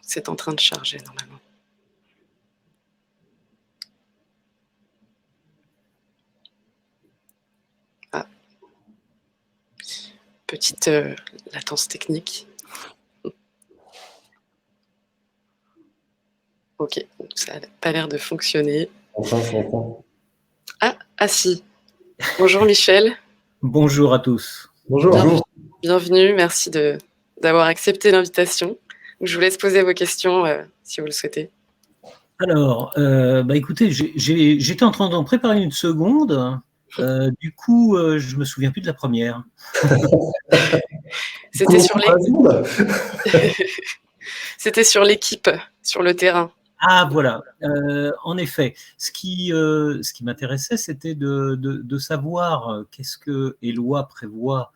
S1: C'est en train de charger normalement. Ah. Petite latence technique. Ok, donc ça n'a pas l'air de fonctionner.
S3: Enfin.
S1: Ah si. Bonjour Michel.
S4: Bonjour à tous.
S2: Bonjour.
S1: Bienvenue, merci d'avoir accepté l'invitation. Je vous laisse poser vos questions si vous le souhaitez.
S4: Alors, écoutez, j'étais en train d'en préparer une seconde. Du coup, je me souviens plus de la première.
S1: C'était sur C'était sur l'équipe, sur le terrain.
S4: Ah voilà. En effet, ce qui m'intéressait, c'était de savoir qu'est-ce que Éloi prévoit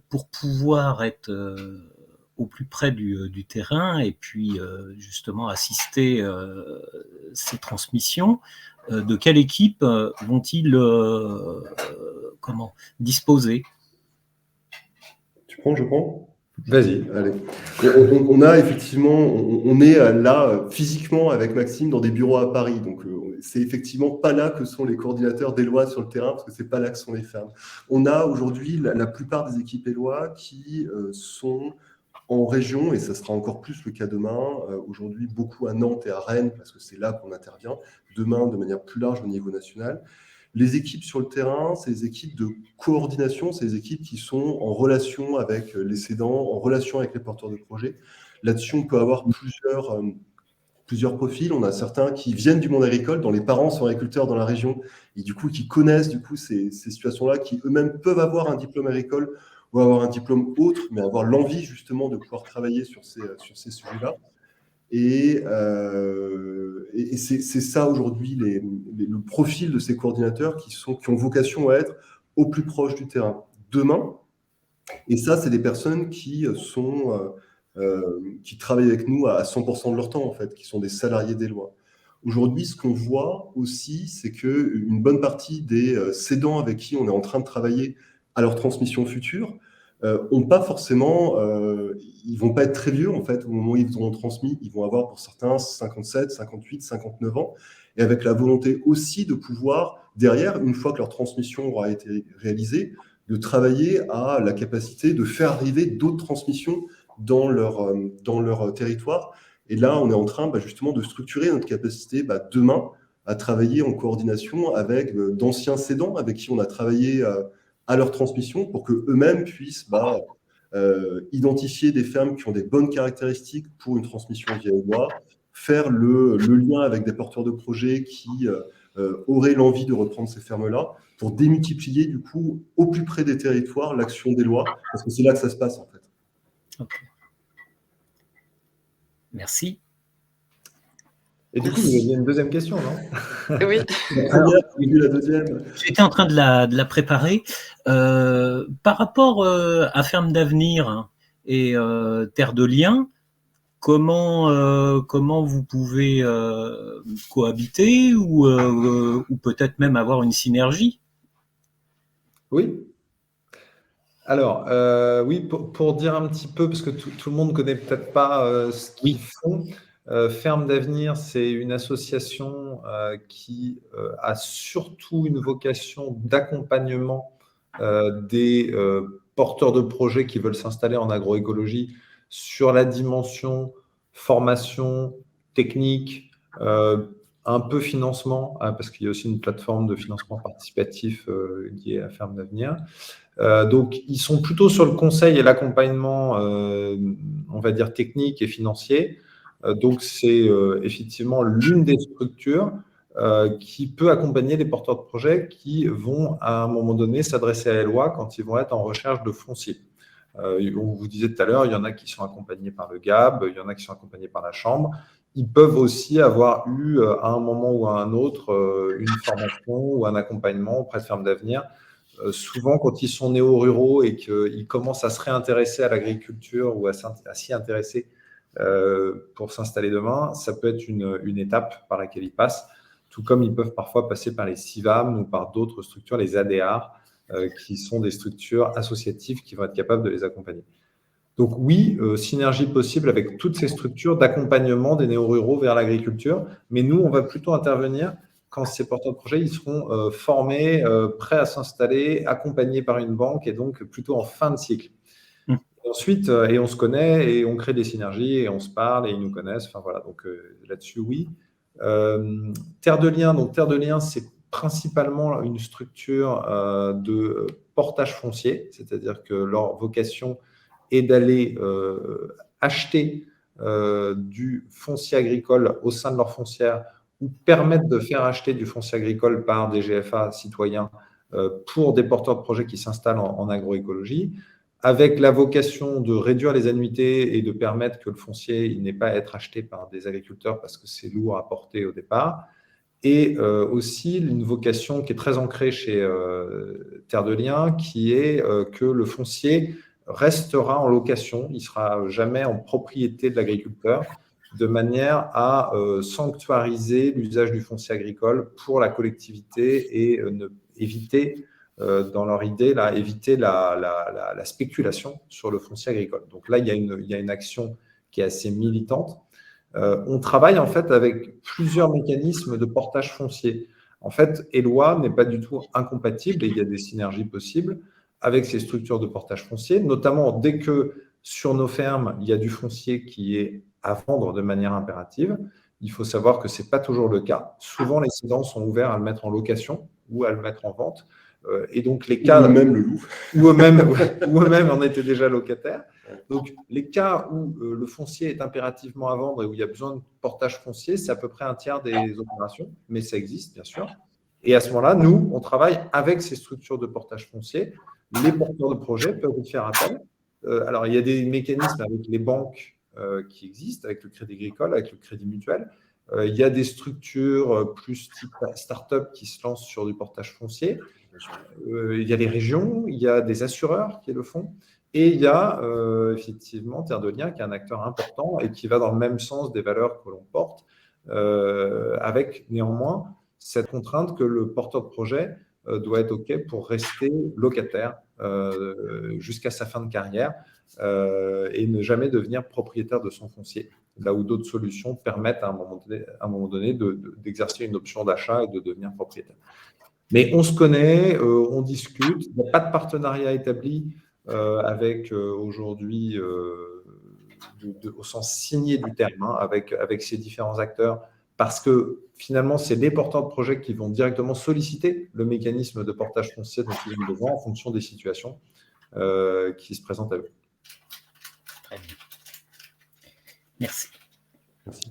S4: pour pouvoir être au plus près du terrain et puis justement assister ces transmissions. De quelle équipe vont-ils disposer?
S3: Tu prends, je prends?
S2: Vas-y.
S3: Allez. On a effectivement, on est là physiquement avec Maxime dans des bureaux à Paris. Donc, c'est effectivement pas là que sont les coordinateurs d'Éloi sur le terrain, parce que c'est pas là que sont les fermes. On a aujourd'hui la plupart des équipes Éloi qui sont en région, et ça sera encore plus le cas demain. Aujourd'hui, beaucoup à Nantes et à Rennes, parce que c'est là qu'on intervient. Demain, de manière plus large au niveau national. les équipes sur le terrain, c'est les équipes de coordination, c'est les équipes qui sont en relation avec les cédants, en relation avec les porteurs de projets. Là-dessus, on peut avoir plusieurs profils. On a certains qui viennent du monde agricole, dont les parents sont agriculteurs dans la région, et du coup, qui connaissent ces situations-là, qui eux-mêmes peuvent avoir un diplôme agricole ou avoir un diplôme autre, mais avoir l'envie justement de pouvoir travailler sur ces sujets-là. Et c'est ça aujourd'hui le profil de ces coordinateurs qui ont vocation à être au plus proche du terrain. Demain, et ça, c'est des personnes qui travaillent avec nous à 100% de leur temps, en fait, qui sont des salariés d'Eloi. Aujourd'hui, ce qu'on voit aussi, c'est qu'une bonne partie des cédants avec qui on est en train de travailler à leur transmission future ont pas forcément, ils vont pas être très vieux, en fait, au moment où ils auront transmis. Ils vont avoir pour certains 57, 58, 59 ans, et avec la volonté aussi de pouvoir, derrière, une fois que leur transmission aura été réalisée, de travailler à la capacité de faire arriver d'autres transmissions dans leur territoire. Et là, on est en train justement de structurer notre capacité demain à travailler en coordination avec d'anciens cédants avec qui on a travaillé à leur transmission pour qu'eux-mêmes puissent identifier des fermes qui ont des bonnes caractéristiques pour une transmission via Eloi, faire le lien avec des porteurs de projets qui auraient l'envie de reprendre ces fermes-là pour démultiplier du coup au plus près des territoires l'action d'Eloi, parce que c'est là que ça se passe en fait.
S4: Okay. Merci.
S2: Et du coup, vous aviez une deuxième question, non?
S1: Oui.
S3: La deuxième.
S4: J'étais en train de la préparer. Par rapport à Ferme d'Avenir et Terre de Liens, comment vous pouvez cohabiter ou peut-être même avoir une synergie?
S2: Oui. Alors, oui, pour dire un petit peu, parce que tout le monde ne connaît peut-être pas ce qu'ils font. Ferme d'Avenir, c'est une association qui a surtout une vocation d'accompagnement des porteurs de projets qui veulent s'installer en agroécologie sur la dimension formation, technique, un peu financement, parce qu'il y a aussi une plateforme de financement participatif liée à Ferme d'Avenir. Donc, ils sont plutôt sur le conseil et l'accompagnement, on va dire, technique et financier. Donc, c'est effectivement l'une des structures qui peut accompagner les porteurs de projets qui vont, à un moment donné, s'adresser à Eloi quand ils vont être en recherche de foncier. On vous disait tout à l'heure, il y en a qui sont accompagnés par le GAB, il y en a qui sont accompagnés par la Chambre. Ils peuvent aussi avoir eu, à un moment ou à un autre, une formation ou un accompagnement auprès de Ferme d'Avenir. Souvent, quand ils sont néo-ruraux et qu'ils commencent à se réintéresser à l'agriculture ou à s'y intéresser pour s'installer demain, ça peut être une étape par laquelle ils passent, tout comme ils peuvent parfois passer par les CIVAM ou par d'autres structures, les ADR, qui sont des structures associatives qui vont être capables de les accompagner. Donc oui, synergie possible avec toutes ces structures d'accompagnement des néo-ruraux vers l'agriculture, mais nous, on va plutôt intervenir quand ces porteurs de projets ils seront formés, prêts à s'installer, accompagnés par une banque et donc plutôt en fin de cycle. Et ensuite, et on se connaît et on crée des synergies et on se parle et ils nous connaissent. Enfin voilà, donc là-dessus, oui. Terre de Liens, donc Terre de Liens, c'est principalement une structure de portage foncier, c'est-à-dire que leur vocation est d'aller acheter du foncier agricole au sein de leur foncière ou permettre de faire acheter du foncier agricole par des GFA citoyens pour des porteurs de projets qui s'installent en agroécologie, avec la vocation de réduire les annuités et de permettre que le foncier n'ait pas à être acheté par des agriculteurs parce que c'est lourd à porter au départ. Et aussi une vocation qui est très ancrée chez Terre de Liens, qui est que le foncier restera en location, il ne sera jamais en propriété de l'agriculteur, de manière à sanctuariser l'usage du foncier agricole pour la collectivité et éviter, dans leur idée, éviter la spéculation sur le foncier agricole. Donc là, il y a une action qui est assez militante. On travaille en fait avec plusieurs mécanismes de portage foncier. En fait, Eloi n'est pas du tout incompatible et il y a des synergies possibles avec ces structures de portage foncier, notamment dès que sur nos fermes, il y a du foncier qui est à vendre de manière impérative. Il faut savoir que ce n'est pas toujours le cas. Souvent, les cédants sont ouverts à le mettre en location ou à le mettre en vente. Et donc, les cas…
S3: Ou eux-mêmes le louent.
S2: Ou eux-mêmes en étaient déjà locataires. Donc, les cas où le foncier est impérativement à vendre et où il y a besoin de portage foncier, c'est à peu près un tiers des opérations, mais ça existe, bien sûr. Et à ce moment-là, nous, on travaille avec ces structures de portage foncier. Les porteurs de projets peuvent y faire appel. Alors, il y a des mécanismes avec les banques qui existent, avec le Crédit Agricole, avec le Crédit Mutuel. Il y a des structures plus type start-up qui se lancent sur du portage foncier. Il y a les régions, il y a des assureurs qui le font. Et il y a effectivement Terre de Liens qui est un acteur important et qui va dans le même sens des valeurs que l'on porte, avec néanmoins cette contrainte que le porteur de projet doit être OK pour rester locataire jusqu'à sa fin de carrière et ne jamais devenir propriétaire de son foncier, là où d'autres solutions permettent à un moment donné d'exercer une option d'achat et de devenir propriétaire. Mais on se connaît, on discute, il n'y a pas de partenariat établi avec aujourd'hui, au sens signé du terme, hein, avec ces différents acteurs, parce que finalement, c'est les porteurs de projets qui vont directement solliciter le mécanisme de portage foncier dont ils ont besoin en fonction des situations qui se présentent à eux.
S4: Très bien. Merci.
S3: Merci.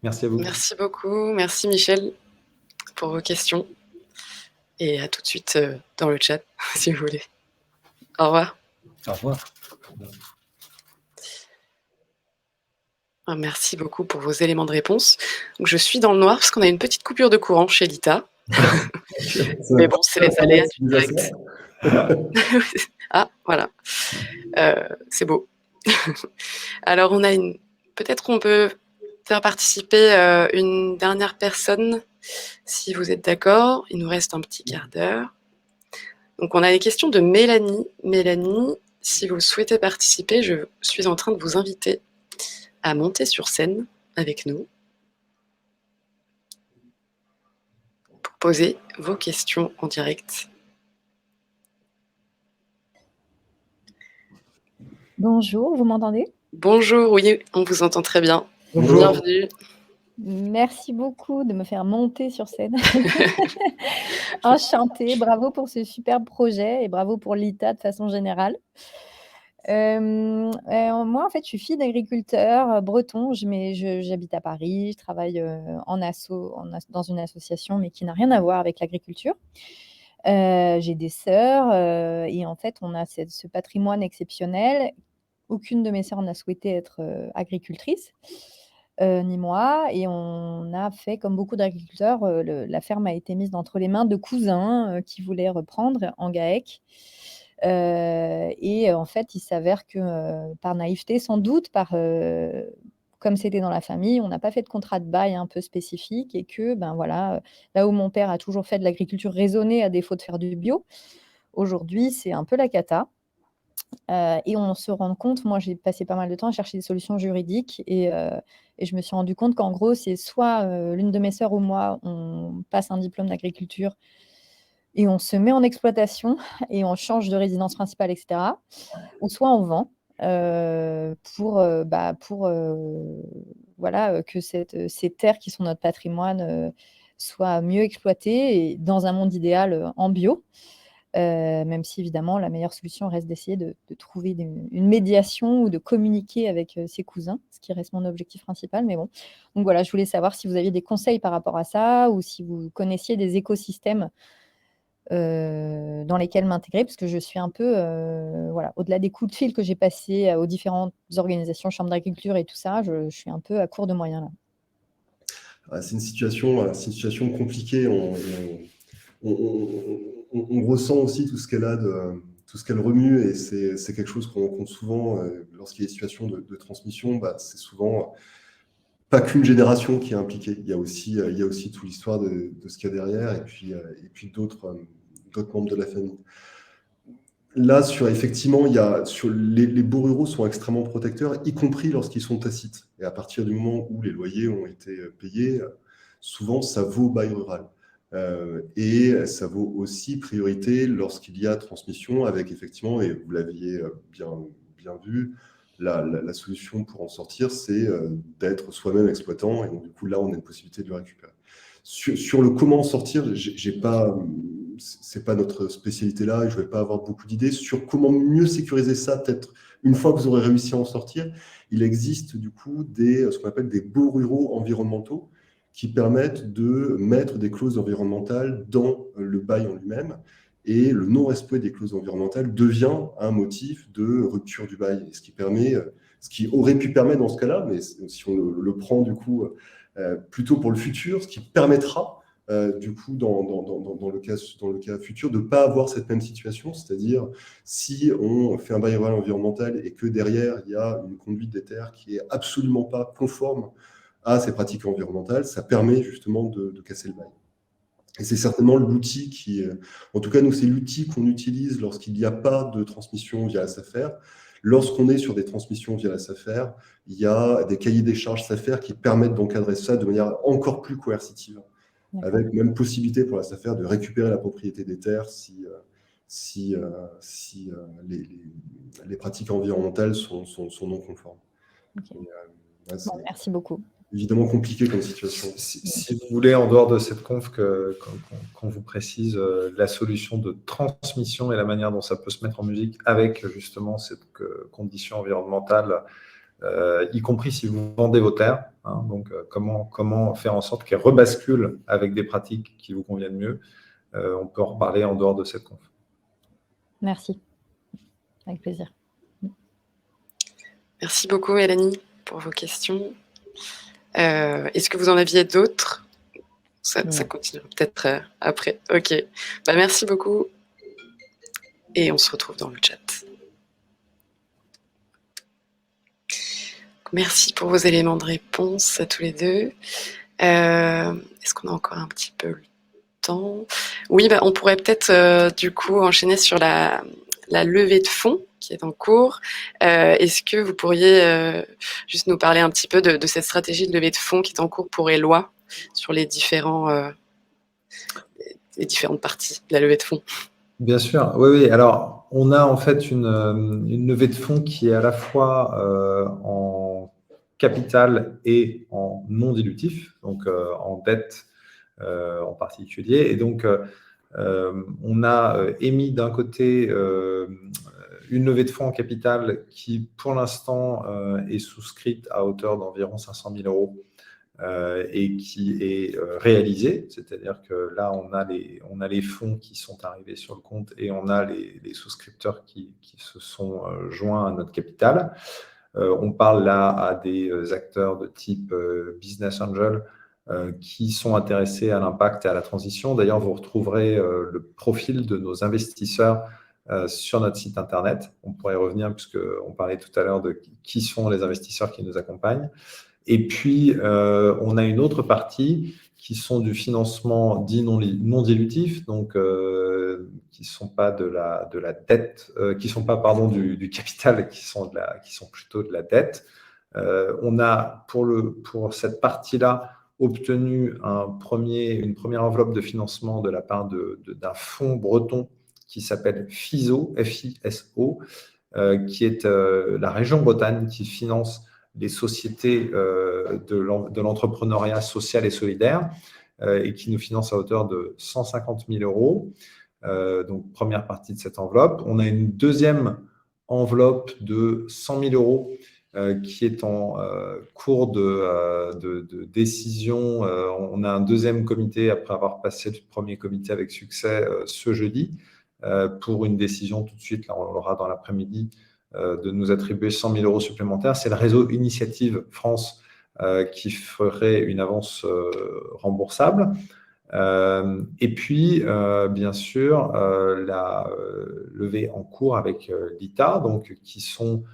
S2: Merci à vous.
S1: Merci beaucoup. Merci Michel pour vos questions. Et à tout de suite dans le chat, si vous voulez. Au revoir.
S4: Au revoir.
S1: Merci beaucoup pour vos éléments de réponse. Donc, je suis dans le noir parce qu'on a une petite coupure de courant chez Lita. Mais bon, c'est les aléas du direct. Ah, voilà. C'est beau. Alors, on a peut-être qu'on peut faire participer une dernière personne, si vous êtes d'accord. Il nous reste un petit quart d'heure. Donc, on a les questions de Mélanie. Mélanie, si vous souhaitez participer, je suis en train de vous inviter à monter sur scène avec nous pour poser vos questions en direct.
S5: Bonjour, vous m'entendez?
S1: Bonjour, oui, on vous entend très bien.
S2: Bonjour.
S1: Bienvenue.
S5: Merci beaucoup de me faire monter sur scène. Enchantée, bravo pour ce superbe projet et bravo pour l'ITA de façon générale. Moi, en fait, je suis fille d'agriculteur breton, mais j'habite à Paris, je travaille dans une association, mais qui n'a rien à voir avec l'agriculture. J'ai des sœurs et en fait, on a ce patrimoine exceptionnel. Aucune de mes sœurs n'a souhaité être agricultrice, ni moi, et on a fait comme beaucoup d'agriculteurs, la ferme a été mise entre les mains de cousins qui voulaient reprendre en GAEC. Et en fait, il s'avère que par naïveté, sans doute, comme c'était dans la famille, on n'a pas fait de contrat de bail un peu spécifique et que, ben voilà, là où mon père a toujours fait de l'agriculture raisonnée à défaut de faire du bio, aujourd'hui, c'est un peu la cata. Et on se rend compte, moi j'ai passé pas mal de temps à chercher des solutions juridiques et je me suis rendu compte qu'en gros, c'est soit l'une de mes sœurs ou moi, on passe un diplôme d'agriculture et on se met en exploitation et on change de résidence principale, etc. Ou soit on vend voilà, que ces terres qui sont notre patrimoine soient mieux exploitées et dans un monde idéal en bio. Même si évidemment la meilleure solution reste d'essayer de trouver une médiation ou de communiquer avec ses cousins, ce qui reste mon objectif principal. Mais bon, donc voilà, je voulais savoir si vous aviez des conseils par rapport à ça ou si vous connaissiez des écosystèmes dans lesquels m'intégrer, parce que je suis un peu, voilà, au-delà des coups de fil que j'ai passés aux différentes organisations, chambres d'agriculture et tout ça, je suis un peu à court de moyens là.
S3: C'est une situation compliquée. On ressent aussi tout ce qu'elle remue, et c'est quelque chose qu'on rencontre souvent lorsqu'il y a des situations de transmission. C'est souvent pas qu'une génération qui est impliquée. Il y a aussi toute l'histoire de ce qu'il y a derrière, et puis d'autres membres de la famille. Là, effectivement, les baux ruraux sont extrêmement protecteurs, y compris lorsqu'ils sont tacites. Et à partir du moment où les loyers ont été payés, souvent ça vaut bail rural. Et ça vaut aussi priorité lorsqu'il y a transmission avec, effectivement, et vous l'aviez bien vu, la solution pour en sortir, c'est d'être soi-même exploitant. Et donc, du coup, là, on a une possibilité de le récupérer. Sur le comment en sortir, c'est pas notre spécialité là, et je vais pas avoir beaucoup d'idées. Sur comment mieux sécuriser ça, peut-être une fois que vous aurez réussi à en sortir, il existe du coup ce qu'on appelle des baux ruraux environnementaux qui permettent de mettre des clauses environnementales dans le bail en lui-même. Et le non-respect des clauses environnementales devient un motif de rupture du bail. Et ce qui aurait pu permettre dans ce cas-là, mais si on le prend du coup plutôt pour le futur, ce qui permettra du coup dans le cas futur de ne pas avoir cette même situation, c'est-à-dire si on fait un bail rural environnemental et que derrière il y a une conduite des terres qui est absolument pas conforme à ces pratiques environnementales, ça permet justement de casser le bail. Et c'est certainement l'outil en tout cas nous c'est l'outil qu'on utilise lorsqu'il n'y a pas de transmission via la SAFER. Lorsqu'on est sur des transmissions via la SAFER, il y a des cahiers des charges SAFER qui permettent d'encadrer ça de manière encore plus coercitive, avec même possibilité pour la SAFER de récupérer la propriété des terres si les pratiques environnementales sont non conformes.
S5: Okay. Merci beaucoup.
S3: Évidemment compliqué comme situation.
S2: Si vous voulez, en dehors de cette conf, qu'on vous précise la solution de transmission et la manière dont ça peut se mettre en musique avec justement cette condition environnementale, y compris si vous vendez vos terres, hein, donc comment faire en sorte qu'elles rebasculent avec des pratiques qui vous conviennent mieux, on peut en reparler en dehors de cette conf.
S5: Merci. Avec plaisir.
S1: Merci beaucoup, Mélanie, pour vos questions. Est-ce que vous en aviez d'autres? Ça continue peut-être après. Ok. Merci beaucoup. Et on se retrouve dans le chat. Merci pour vos éléments de réponse à tous les deux. Est-ce qu'on a encore un petit peu le temps? Oui, on pourrait peut-être du coup enchaîner sur la levée de fonds qui est en cours. Est-ce que vous pourriez juste nous parler un petit peu de cette stratégie de levée de fonds qui est en cours pour Eloi sur les différentes parties de la levée de fonds?
S2: Bien sûr, oui. Alors, on a en fait une levée de fonds qui est à la fois en capital et en non dilutif, donc en dette en particulier. Et donc, on a émis d'un côté une levée de fonds en capital qui, pour l'instant, est souscrite à hauteur d'environ 500 000 euros et qui est réalisée. C'est-à-dire que là, on a les fonds qui sont arrivés sur le compte et on a les souscripteurs qui se sont joints à notre capital. On parle là à des acteurs de type business angel qui sont intéressés à l'impact et à la transition. D'ailleurs, vous retrouverez le profil de nos investisseurs sur notre site internet. On pourrait y revenir puisqu'on parlait tout à l'heure de qui sont les investisseurs qui nous accompagnent. Et puis, on a une autre partie qui sont du financement dit non dilutif, donc qui ne sont pas de la dette, qui ne sont pas du capital, qui sont plutôt de la dette. On a pour cette partie-là obtenu une première enveloppe de financement de la part d'un fonds breton qui s'appelle FISO, F-I-S-O, qui est la région Bretagne qui finance les sociétés de l'entrepreneuriat social et solidaire et qui nous finance à hauteur de 150 000 euros. Donc, première partie de cette enveloppe. On a une deuxième enveloppe de 100 000 euros qui est en cours de décision. On a un deuxième comité après avoir passé le premier comité avec succès ce jeudi pour une décision tout de suite, là on l'aura dans l'après-midi, de nous attribuer 100 000 euros supplémentaires. C'est le réseau Initiative France qui ferait une avance remboursable. Et puis, bien sûr, la levée en cours avec l'ITA, donc qui sont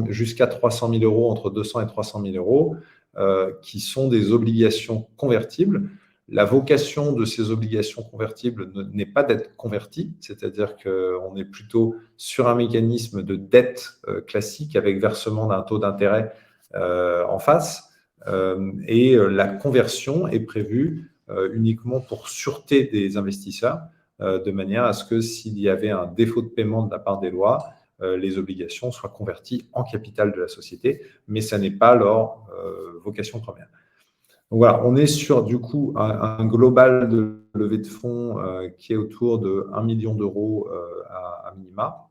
S2: jusqu'à 300 000 euros, entre 200 et 300 000 euros, qui sont des obligations convertibles. La vocation de ces obligations convertibles n'est pas d'être converties, c'est-à-dire qu'on est plutôt sur un mécanisme de dette classique avec versement d'un taux d'intérêt en face. Et la conversion est prévue uniquement pour sûreté des investisseurs, de manière à ce que s'il y avait un défaut de paiement de la part des lois, les obligations soient converties en capital de la société, mais ça n'est pas leur vocation première. Donc voilà, on est sur du coup un global de levée de fonds qui est autour de 1 million d'euros à minima,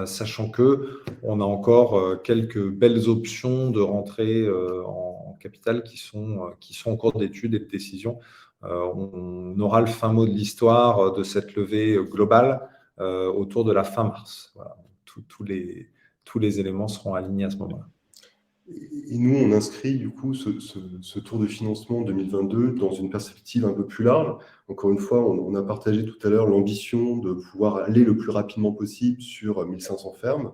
S2: sachant qu'on a encore quelques belles options de rentrée en capital qui sont en cours d'étude et de décision. On aura le fin mot de l'histoire de cette levée globale autour de la fin mars. Voilà. Tous les éléments seront alignés à ce moment-là.
S3: Et nous, on inscrit du coup ce tour de financement 2022 dans une perspective un peu plus large. Encore une fois, on a partagé tout à l'heure l'ambition de pouvoir aller le plus rapidement possible sur 1500 fermes.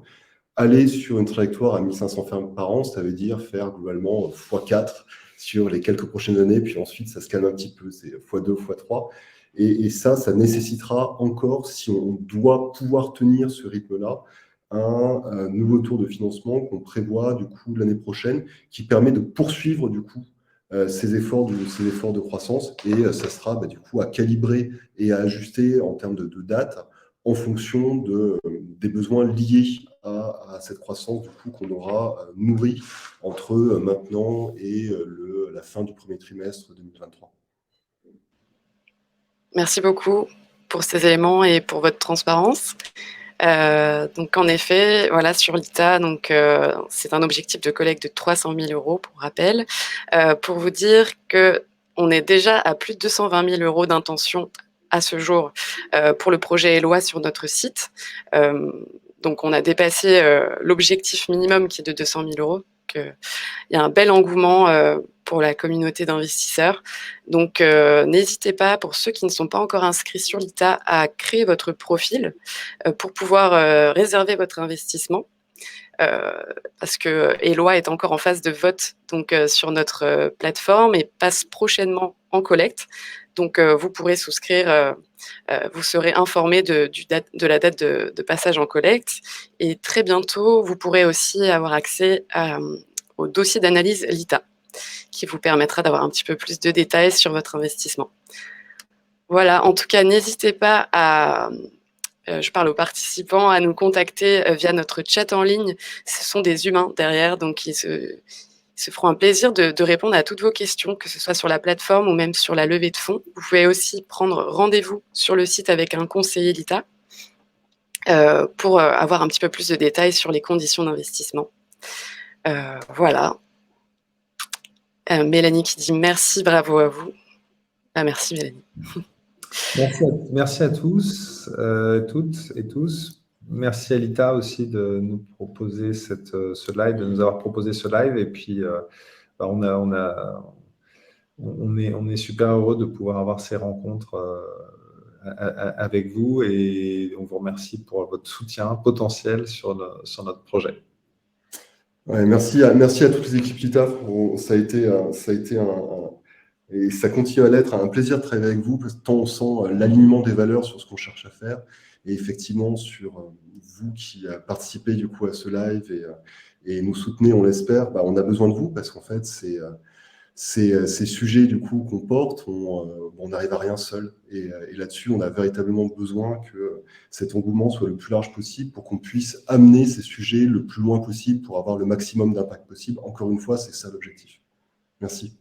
S3: Aller sur une trajectoire à 1500 fermes par an, ça veut dire faire globalement x4 sur les quelques prochaines années, puis ensuite ça se calme un petit peu, c'est x2, x3. Et ça nécessitera encore, si on doit pouvoir tenir ce rythme-là, un nouveau tour de financement qu'on prévoit du coup l'année prochaine, qui permet de poursuivre du coup ces efforts de croissance, et ça sera du coup à calibrer et à ajuster en termes de date en fonction des besoins liés à cette croissance du coup qu'on aura nourrie entre maintenant et la fin du premier trimestre 2023.
S1: Merci beaucoup pour ces éléments et pour votre transparence. Donc en effet, voilà, sur l'ITA, c'est un objectif de collecte de 300 000 euros, pour rappel. Pour vous dire qu'on est déjà à plus de 220 000 euros d'intention à ce jour pour le projet Eloi sur notre site. Donc on a dépassé l'objectif minimum qui est de 200 000 euros. Il y a un bel engouement pour la communauté d'investisseurs. Donc, n'hésitez pas, pour ceux qui ne sont pas encore inscrits sur l'ITA, à créer votre profil pour pouvoir réserver votre investissement. Parce que Eloi est encore en phase de vote sur notre plateforme et passe prochainement en collecte. Donc, vous pourrez souscrire, vous serez informé de la date de passage en collecte. Et très bientôt, vous pourrez aussi avoir accès au dossier d'analyse LITA, qui vous permettra d'avoir un petit peu plus de détails sur votre investissement. Voilà, en tout cas, n'hésitez pas je parle aux participants, à nous contacter via notre chat en ligne. Ce sont des humains derrière, donc ils se feront un plaisir de répondre à toutes vos questions, que ce soit sur la plateforme ou même sur la levée de fonds. Vous pouvez aussi prendre rendez-vous sur le site avec un conseiller LITA pour avoir un petit peu plus de détails sur les conditions d'investissement. Voilà. Mélanie qui dit merci, bravo à vous. Merci Mélanie.
S2: Merci à tous, toutes et tous. Merci à l'ITA aussi de nous proposer ce live, de nous avoir proposé ce live. Et puis, on est super heureux de pouvoir avoir ces rencontres avec vous, et on vous remercie pour votre soutien potentiel sur notre projet.
S3: Ouais, merci à toutes les équipes LITA. Ça a été et ça continue à l'être un plaisir de travailler avec vous, parce que tant on sent l'alignement des valeurs sur ce qu'on cherche à faire, et effectivement sur vous qui participez du coup à ce live et nous soutenez, on l'espère. On a besoin de vous, parce qu'en fait ces sujets du coup qu'on porte, on n'arrive à rien seul, et là-dessus on a véritablement besoin que cet engouement soit le plus large possible pour qu'on puisse amener ces sujets le plus loin possible pour avoir le maximum d'impact possible. Encore une fois, c'est ça l'objectif. Merci.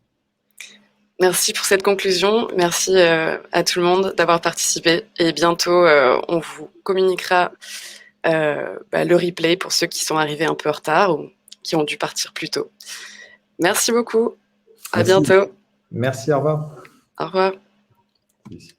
S1: Merci pour cette conclusion. Merci à tout le monde d'avoir participé. Et bientôt, on vous communiquera le replay pour ceux qui sont arrivés un peu en retard ou qui ont dû partir plus tôt. Merci beaucoup. À bientôt.
S2: Merci, au revoir.
S1: Au revoir.
S3: Merci.